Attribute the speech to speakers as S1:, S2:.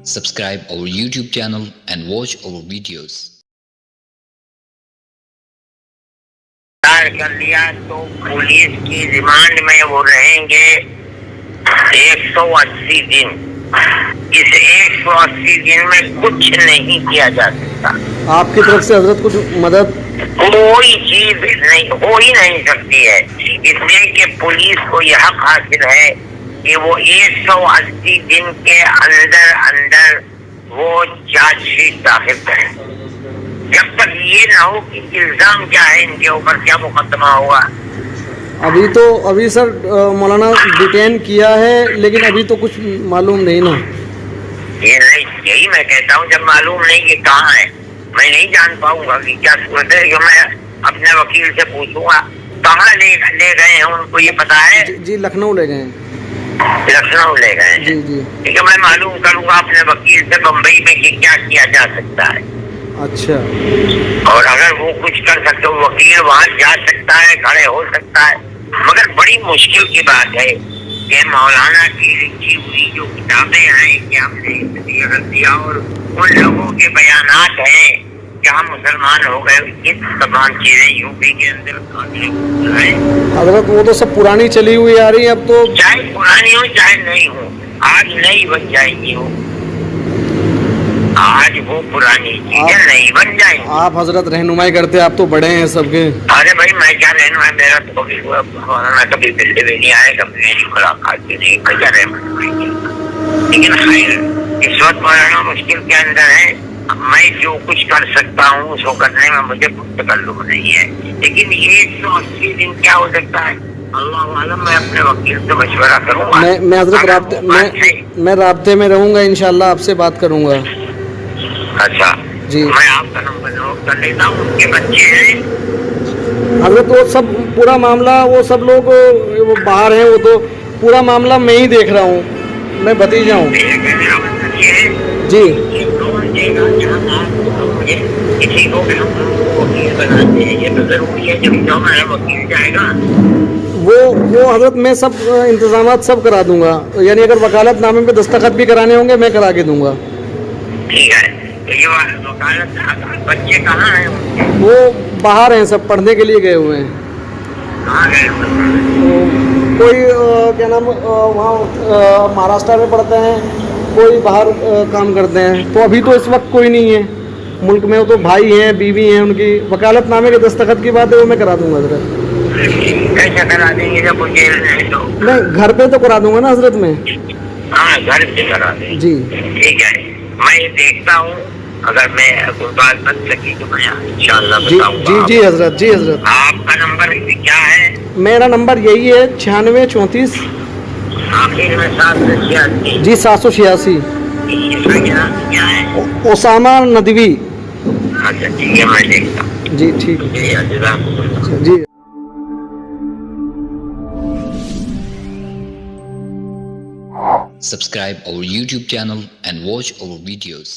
S1: Subscribe our YouTube channel and watch our videos.
S2: कर लिया तो पुलिस की रिमांड में वो रहेंगे 180 दिन। इस 180 दिन में कुछ नहीं किया जा सकता।
S3: आपकी तरफ से हजरत कुछ मदद
S2: कोई चीज नहीं हो ही नहीं सकती है, इसलिए कि पुलिस को यह हक हासिल है कि वो 180 दिन के अंदर अंदर वो चार्जशीट दाखिल करें। जब तक ये ना हो कि इल्जाम क्या है, इनके ऊपर क्या मुकदमा होगा।
S3: अभी सर मौलाना डिटेन किया है, लेकिन अभी तो कुछ मालूम नहीं ना।
S2: ये नहीं, यही मैं कहता हूँ, जब मालूम नहीं कि कहाँ है मैं नहीं जान पाऊंगा कि क्या सूरत है। कि मैं अपने वकील से पूछूंगा कहाँ ले गए हैं, उनको ये पता है।
S3: जी लखनऊ ले गए।
S2: लखनऊ ले गए हैं।
S3: जी
S2: ठीक है, मैं मालूम करूंगा अपने वकील से बम्बई में कि क्या किया जा सकता है।
S3: अच्छा,
S2: और अगर वो कुछ कर सकते हो, वकील वहाँ जा सकता है, खड़े हो सकता है। मगर बड़ी मुश्किल की बात है कि मौलाना की लिखी हुई जो किताबें हैं कि हमने दिया और उन लोगों के बयानात हैं कि हम मुसलमान हो गए, ये तमाम चीजें यूपी के अंदर
S3: हजरत वो तो सब पुरानी चली हुई आ रही है। अब तो
S2: चाहे पुरानी हो चाहे नहीं हो, आज नई बन जाएंगी वो। आज वो पुरानी चीजें नहीं बन जाएंगी।
S3: आप हजरत रहनुमाई करते, आप तो बड़े हैं सबके।
S2: अरे भाई मैं क्या रहनुमाई, मेरा तो कभी मौलाना कभी मिलने भी नहीं आए, कभी मेरी मुलाकात भी नहीं, मैं क्या रहनुमाई। लेकिन खैर इस वक्त मौलाना मुश्किल के अंदर है। मैं जो कुछ कर सकता हूँ उसको करने में मुझे कुछ तकल्लुफ नहीं है, लेकिन ये 180 दिन क्या हो सकता है अल्लाह आलम। मैं अपने वकील से मशवरा करूँगा।
S3: मैं हजरत मैं राब्ते में रहूंगा, इंशाल्लाह आपसे बात करूंगा।
S2: अच्छा
S3: जी,
S2: मैं आपका नंबर नोट कर लेता हूँ। उनके बच्चे हैं
S3: हजरत वो सब पूरा मामला, वो सब लोग वो बाहर हैं, वो तो पूरा मामला मैं ही देख रहा हूँ, मैं भतीजा हूँ। जी
S2: किसी को भी हम वकील बनाते हैं, ये तो जरूरी है। जब जो हमारा वकील जाएगा
S3: वो हजरत मैं सब इंतजामात सब करा दूंगा, यानी अगर वकालतनामे पे दस्तखत भी कराने होंगे मैं करा के दूंगा।
S2: ठीक है, तो ये वकालत बच्चे कहाँ हैं?
S3: वो बाहर हैं, सब पढ़ने के लिए गए हुए हैं।
S2: कहाँ गए?
S3: कोई क्या नाम वहाँ महाराष्ट्र में पढ़ते हैं, कोई बाहर काम करते हैं। तो अभी तो इस वक्त कोई नहीं है मुल्क में। वो तो भाई हैं, बीवी हैं, उनकी वकालतनामे के दस्तखत की बात है, वो मैं करा दूंगा हजरत।
S2: कैसे करा देंगे जब वो जेल में है? तो
S3: नहीं, घर पे तो करा दूंगा ना हजरत मैं।
S2: हाँ, घर पे करा देंगे।
S3: जी
S2: ठीक है, मैं ये देखता हूँ, अगर मैं कोई बात बन सकी तो मैं इंशाल्लाह
S3: जी
S2: बताऊंगा।
S3: जी हजरत, जी हजरत।
S2: आपका नंबर क्या है?
S3: मेरा नंबर यही है 9634
S2: आखिर में 786।
S3: जी 786।
S2: इसका क्या है?
S3: ओसामा नदवी।
S2: अच्छा ठीक है, मैं देखता हूँ।
S3: जी ठीक है जी।
S1: Subscribe our YouTube channel and watch our videos.